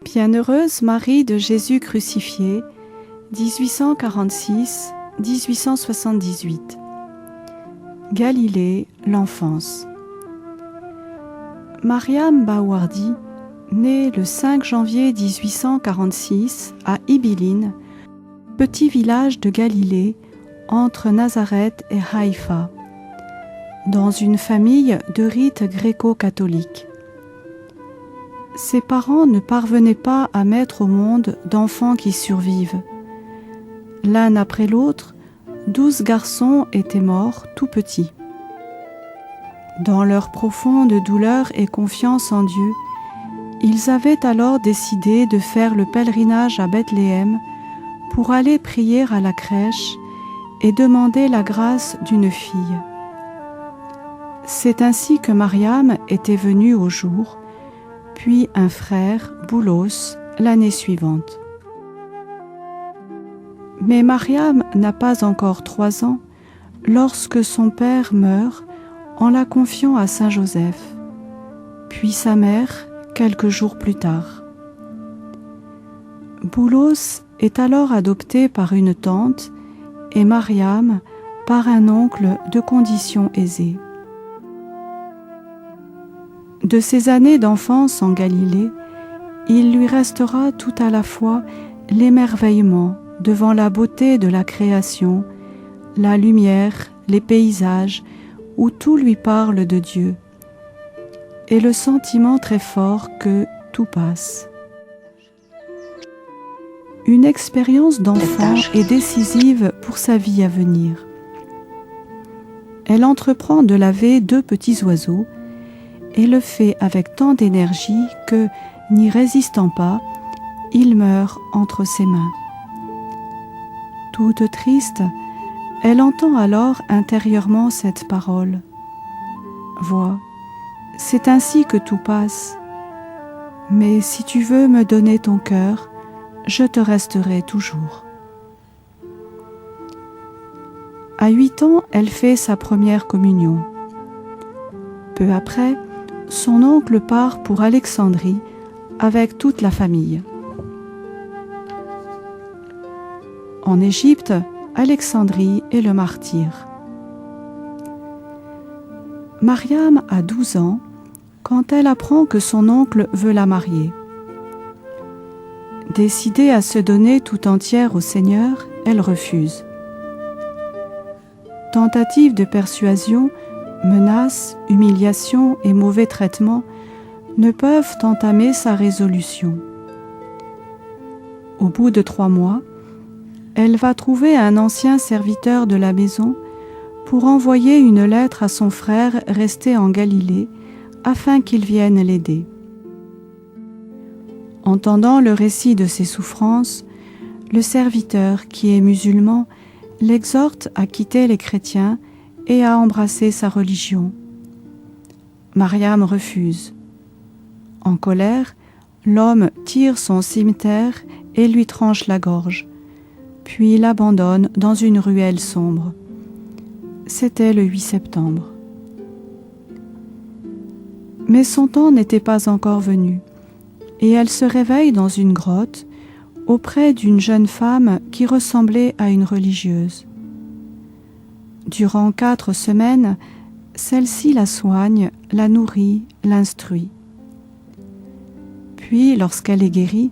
Bienheureuse Marie de Jésus crucifié, 1846-1878. Galilée, l'enfance. Mariam Bawardi, née le 5 janvier 1846 à Ibilin, petit village de Galilée entre Nazareth et Haïfa, dans une famille de rite gréco-catholique. Ses parents ne parvenaient pas à mettre au monde d'enfants qui survivent. L'un après l'autre, 12 garçons étaient morts tout petits. Dans leur profonde douleur et confiance en Dieu, ils avaient alors décidé de faire le pèlerinage à Bethléem pour aller prier à la crèche et demander la grâce d'une fille. C'est ainsi que Mariam était venue au jour, puis un frère, Boulos, l'année suivante. Mais Mariam n'a pas encore 3 ans lorsque son père meurt en la confiant à Saint Joseph, puis sa mère quelques jours plus tard. Boulos est alors adopté par une tante et Mariam par un oncle de condition aisée. De ses années d'enfance en Galilée, il lui restera tout à la fois l'émerveillement devant la beauté de la création, la lumière, les paysages, où tout lui parle de Dieu, et le sentiment très fort que tout passe. Une expérience d'enfant est décisive pour sa vie à venir. Elle entreprend de laver 2 petits oiseaux et le fait avec tant d'énergie que, n'y résistant pas, il meurt entre ses mains. Toute triste, elle entend alors intérieurement cette parole. « Vois, c'est ainsi que tout passe. Mais si tu veux me donner ton cœur, je te resterai toujours. » À 8 ans, elle fait sa première communion. Peu après, son oncle part pour Alexandrie avec toute la famille. En Égypte, Alexandrie est le martyr. Mariam a 12 ans quand elle apprend que son oncle veut la marier. Décidée à se donner tout entière au Seigneur, elle refuse. Tentative de persuasion, menaces, humiliations et mauvais traitements ne peuvent entamer sa résolution. Au bout de 3 mois, elle va trouver un ancien serviteur de la maison pour envoyer une lettre à son frère resté en Galilée afin qu'il vienne l'aider. Entendant le récit de ses souffrances, le serviteur, qui est musulman, l'exhorte à quitter les chrétiens et à embrasser sa religion. Mariam refuse. En colère, l'homme tire son cimeterre et lui tranche la gorge, puis l'abandonne dans une ruelle sombre. C'était le 8 septembre. Mais son temps n'était pas encore venu, et elle se réveille dans une grotte auprès d'une jeune femme qui ressemblait à une religieuse. Durant 4 semaines, celle-ci la soigne, la nourrit, l'instruit. Puis, lorsqu'elle est guérie,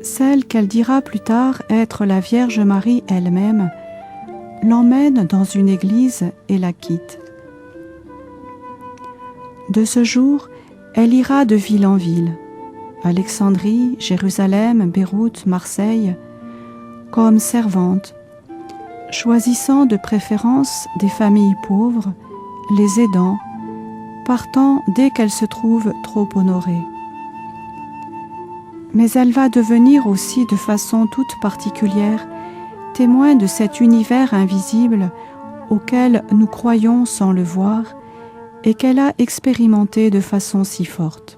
celle qu'elle dira plus tard être la Vierge Marie elle-même, l'emmène dans une église et la quitte. De ce jour, elle ira de ville en ville, Alexandrie, Jérusalem, Beyrouth, Marseille, comme servante, choisissant de préférence des familles pauvres, les aidant, partant dès qu'elle se trouve trop honorée. Mais elle va devenir aussi de façon toute particulière témoin de cet univers invisible auquel nous croyons sans le voir et qu'elle a expérimenté de façon si forte.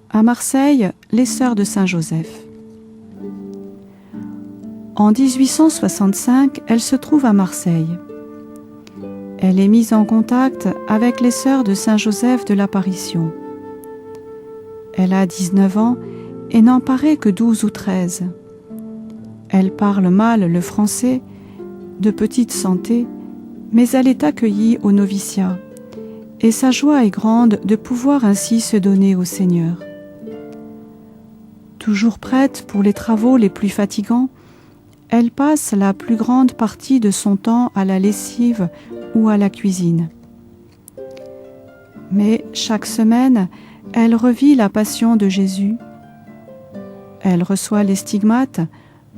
À Marseille, les Sœurs de Saint-Joseph. En 1865, elle se trouve à Marseille. Elle est mise en contact avec les Sœurs de Saint-Joseph de l'Apparition. Elle a 19 ans et n'en paraît que 12 ou 13. Elle parle mal le français, de petite santé, mais elle est accueillie au noviciat, et sa joie est grande de pouvoir ainsi se donner au Seigneur. Toujours prête pour les travaux les plus fatigants, elle passe la plus grande partie de son temps à la lessive ou à la cuisine. Mais chaque semaine, elle revit la passion de Jésus. Elle reçoit les stigmates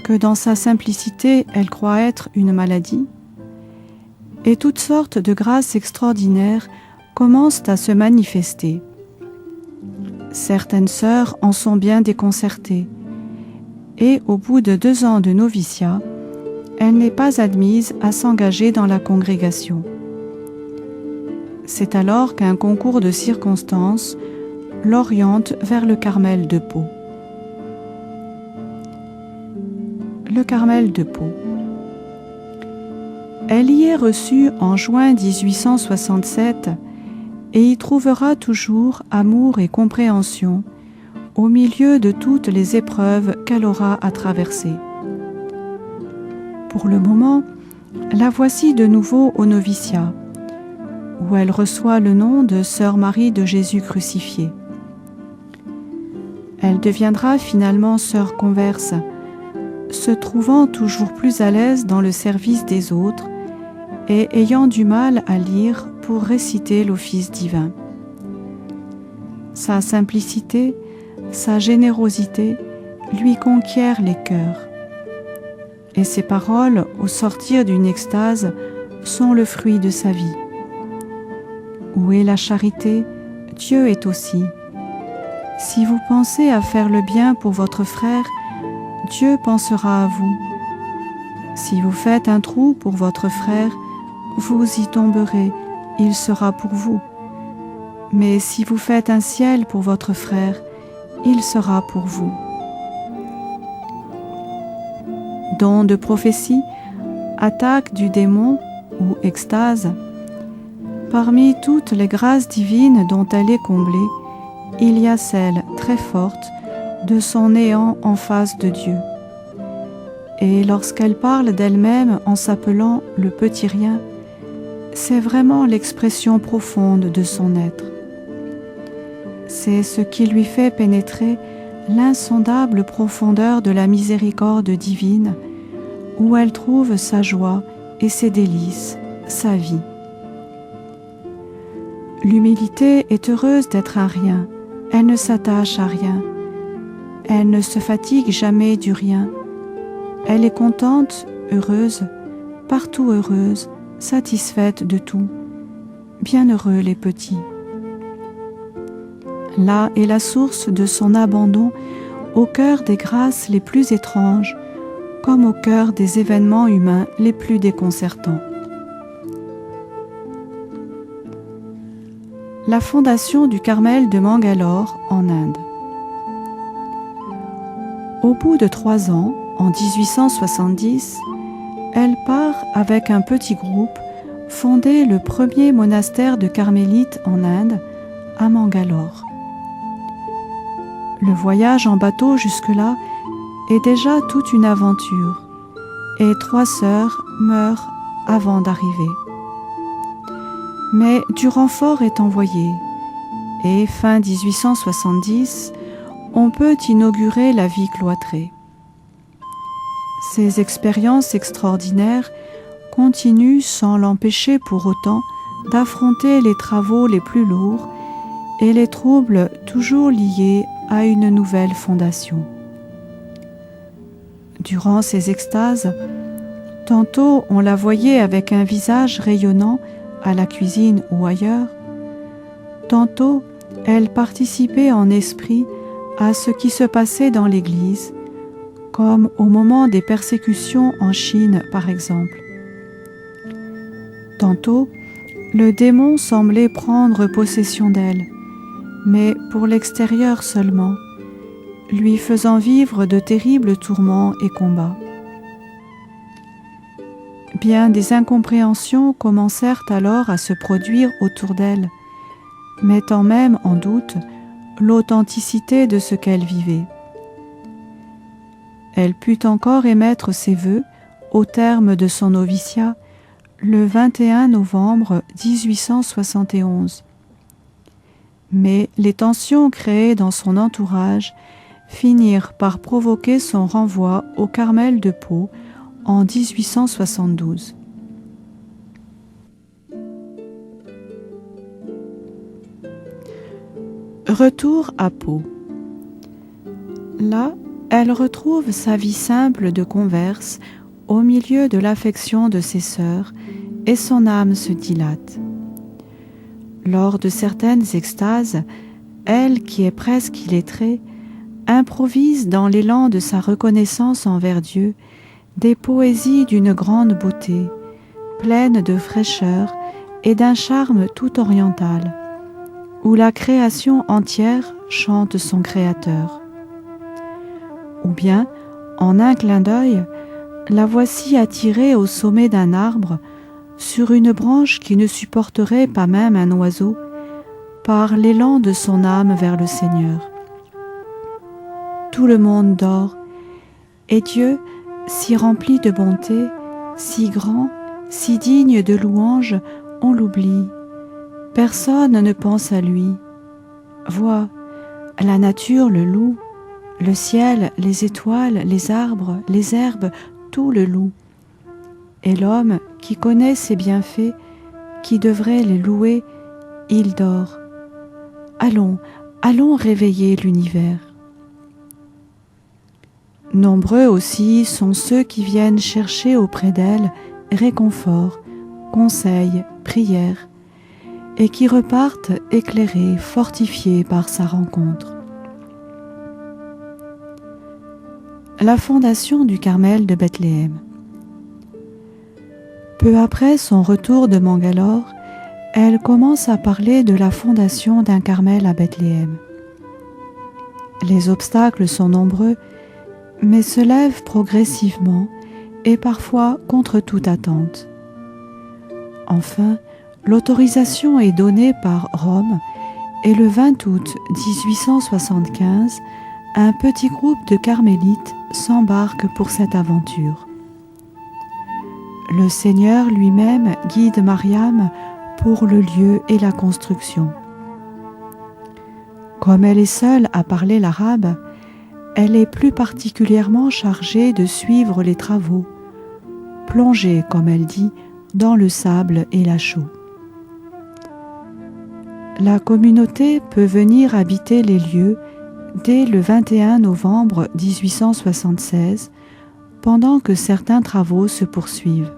que dans sa simplicité elle croit être une maladie. Et toutes sortes de grâces extraordinaires commencent à se manifester. Certaines sœurs en sont bien déconcertées, et au bout de 2 ans de noviciat, elle n'est pas admise à s'engager dans la congrégation. C'est alors qu'un concours de circonstances l'oriente vers le Carmel de Pau. Le Carmel de Pau. Elle y est reçue en juin 1867 et y trouvera toujours amour et compréhension au milieu de toutes les épreuves qu'elle aura à traverser. Pour le moment, la voici de nouveau au noviciat, où elle reçoit le nom de Sœur Marie de Jésus crucifié. Elle deviendra finalement sœur converse, se trouvant toujours plus à l'aise dans le service des autres et ayant du mal à lire pour réciter l'office divin. Sa simplicité, sa générosité lui conquièrent les cœurs. Et ses paroles, au sortir d'une extase, sont le fruit de sa vie. Où est la charité, Dieu est aussi. Si vous pensez à faire le bien pour votre frère, Dieu pensera à vous. Si vous faites un trou pour votre frère, vous y tomberez, il sera pour vous. Mais si vous faites un ciel pour votre frère, il sera pour vous. Don de prophétie, attaque du démon ou extase, parmi toutes les grâces divines dont elle est comblée, il y a celle très forte de son néant en face de Dieu. Et lorsqu'elle parle d'elle-même en s'appelant le petit rien, c'est vraiment l'expression profonde de son être. C'est ce qui lui fait pénétrer l'insondable profondeur de la miséricorde divine, où elle trouve sa joie et ses délices, sa vie. L'humilité est heureuse d'être un rien, elle ne s'attache à rien, elle ne se fatigue jamais du rien, elle est contente, heureuse, partout heureuse, satisfaite de tout. Bienheureux les petits. Là est la source de son abandon au cœur des grâces les plus étranges, comme au cœur des événements humains les plus déconcertants. La fondation du Carmel de Mangalore en Inde. Au bout de 3 ans, en 1870, elle part avec un petit groupe fonder le premier monastère de carmélites en Inde, à Mangalore. Le voyage en bateau jusque-là est déjà toute une aventure, et 3 sœurs meurent avant d'arriver. Mais du renfort est envoyé, et fin 1870, on peut inaugurer la vie cloîtrée. Ces expériences extraordinaires continuent sans l'empêcher pour autant d'affronter les travaux les plus lourds et les troubles toujours liés à une nouvelle fondation. Durant ces extases, tantôt on la voyait avec un visage rayonnant à la cuisine ou ailleurs, tantôt elle participait en esprit à ce qui se passait dans l'Église, comme au moment des persécutions en Chine par exemple. Tantôt, le démon semblait prendre possession d'elle, mais pour l'extérieur seulement, lui faisant vivre de terribles tourments et combats. Bien des incompréhensions commencèrent alors à se produire autour d'elle, mettant même en doute l'authenticité de ce qu'elle vivait. Elle put encore émettre ses vœux au terme de son noviciat le 21 novembre 1871. Mais les tensions créées dans son entourage finirent par provoquer son renvoi au Carmel de Pau en 1872. Retour à Pau. Là, elle retrouve sa vie simple de converse au milieu de l'affection de ses sœurs et son âme se dilate. Lors de certaines extases, elle, qui est presque illettrée, improvise dans l'élan de sa reconnaissance envers Dieu des poésies d'une grande beauté, pleines de fraîcheur et d'un charme tout oriental, où la création entière chante son Créateur. Ou bien, en un clin d'œil, la voici attirée au sommet d'un arbre, sur une branche qui ne supporterait pas même un oiseau, par l'élan de son âme vers le Seigneur. Tout le monde dort, et Dieu, si rempli de bonté, si grand, si digne de louange, on l'oublie. Personne ne pense à lui. Vois, la nature le loue, le ciel, les étoiles, les arbres, les herbes, tout le loue. Et l'homme qui connaît ses bienfaits, qui devrait les louer, il dort. Allons, allons réveiller l'univers. Nombreux aussi sont ceux qui viennent chercher auprès d'elle réconfort, conseil, prière, et qui repartent éclairés, fortifiés par sa rencontre. La fondation du Carmel de Bethléem. Peu après son retour de Mangalore, elle commence à parler de la fondation d'un Carmel à Bethléem. Les obstacles sont nombreux, mais se lèvent progressivement et parfois contre toute attente. Enfin, l'autorisation est donnée par Rome et le 20 août 1875, un petit groupe de carmélites s'embarque pour cette aventure. Le Seigneur lui-même guide Mariam pour le lieu et la construction. Comme elle est seule à parler l'arabe, elle est plus particulièrement chargée de suivre les travaux, plongée, comme elle dit, dans le sable et la chaux. La communauté peut venir habiter les lieux dès le 21 novembre 1876, pendant que certains travaux se poursuivent.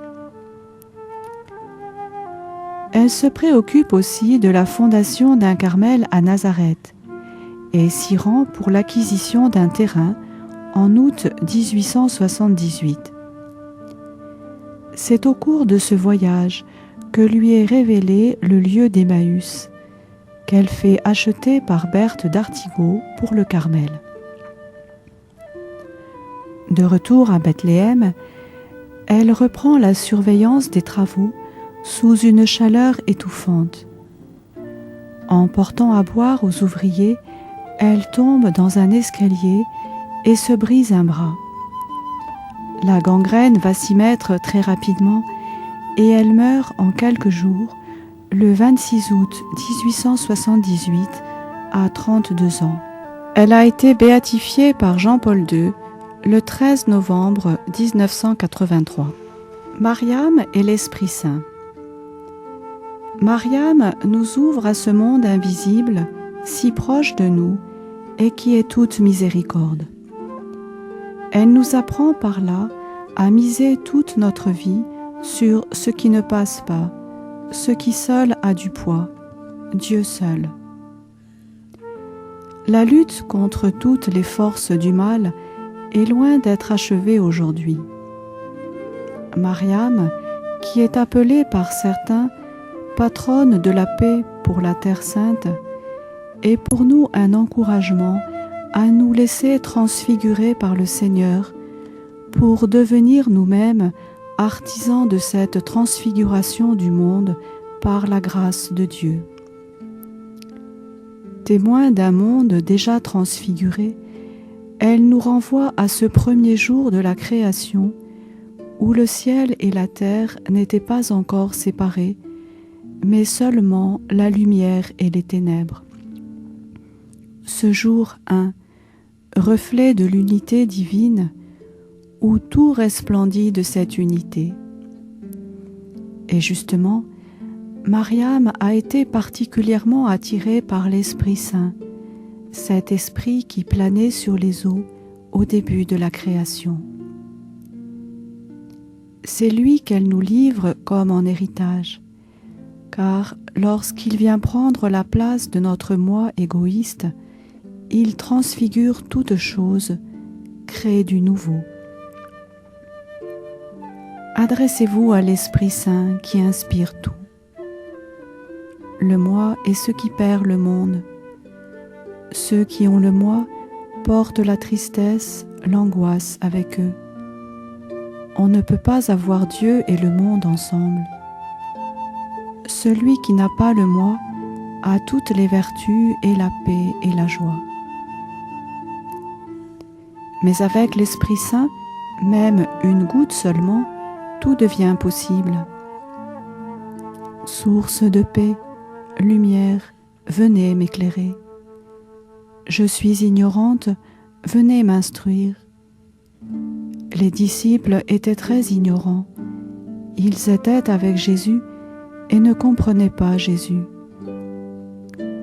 Elle se préoccupe aussi de la fondation d'un Carmel à Nazareth et s'y rend pour l'acquisition d'un terrain en août 1878. C'est au cours de ce voyage que lui est révélé le lieu d'Emmaüs, qu'elle fait acheter par Berthe d'Artigot pour le Carmel. De retour à Bethléem, elle reprend la surveillance des travaux sous une chaleur étouffante. En portant à boire aux ouvriers, elle tombe dans un escalier et se brise un bras. La gangrène va s'y mettre très rapidement et elle meurt en quelques jours, le 26 août 1878, à 32 ans. Elle a été béatifiée par Jean-Paul II le 13 novembre 1983. Mariam et l'Esprit Saint. Mariam nous ouvre à ce monde invisible, si proche de nous, et qui est toute miséricorde. Elle nous apprend par là à miser toute notre vie sur ce qui ne passe pas, ce qui seul a du poids, Dieu seul. La lutte contre toutes les forces du mal est loin d'être achevée aujourd'hui. Mariam, qui est appelée par certains patronne de la paix pour la Terre Sainte, est pour nous un encouragement à nous laisser transfigurer par le Seigneur pour devenir nous-mêmes artisans de cette transfiguration du monde par la grâce de Dieu. Témoin d'un monde déjà transfiguré, elle nous renvoie à ce premier jour de la création où le ciel et la terre n'étaient pas encore séparés, mais seulement la lumière et les ténèbres. Ce jour 1, reflet de l'unité divine, où tout resplendit de cette unité. Et justement, Mariam a été particulièrement attirée par l'Esprit Saint, cet esprit qui planait sur les eaux au début de la création. C'est lui qu'elle nous livre comme en héritage, car lorsqu'il vient prendre la place de notre moi égoïste, il transfigure toute chose, crée du nouveau. Adressez-vous à l'Esprit Saint qui inspire tout. Le moi est ce qui perd le monde. Ceux qui ont le moi portent la tristesse, l'angoisse avec eux. On ne peut pas avoir Dieu et le monde ensemble. Celui qui n'a pas le moi a toutes les vertus et la paix et la joie. Mais avec l'Esprit Saint, même une goutte seulement, tout devient possible. Source de paix, lumière, venez m'éclairer. Je suis ignorante, venez m'instruire. Les disciples étaient très ignorants. Ils étaient avec Jésus et ne comprenaient pas Jésus.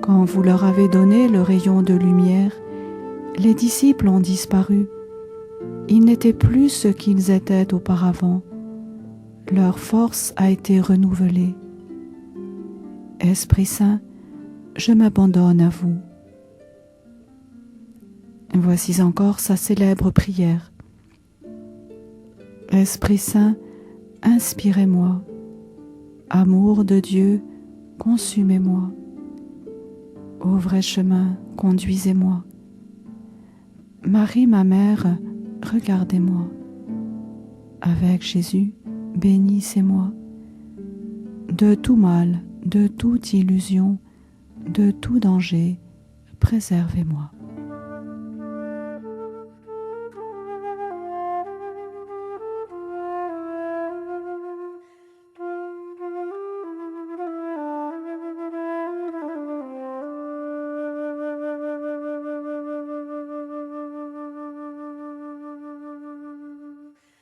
Quand vous leur avez donné le rayon de lumière, les disciples ont disparu. Ils n'étaient plus ce qu'ils étaient auparavant. Leur force a été renouvelée. Esprit Saint, je m'abandonne à vous. Voici encore sa célèbre prière. Esprit Saint, inspirez-moi. Amour de Dieu, consumez-moi. Au vrai chemin, conduisez-moi. Marie, ma mère, regardez-moi. Avec Jésus, bénissez-moi. De tout mal, de toute illusion, de tout danger, préservez-moi.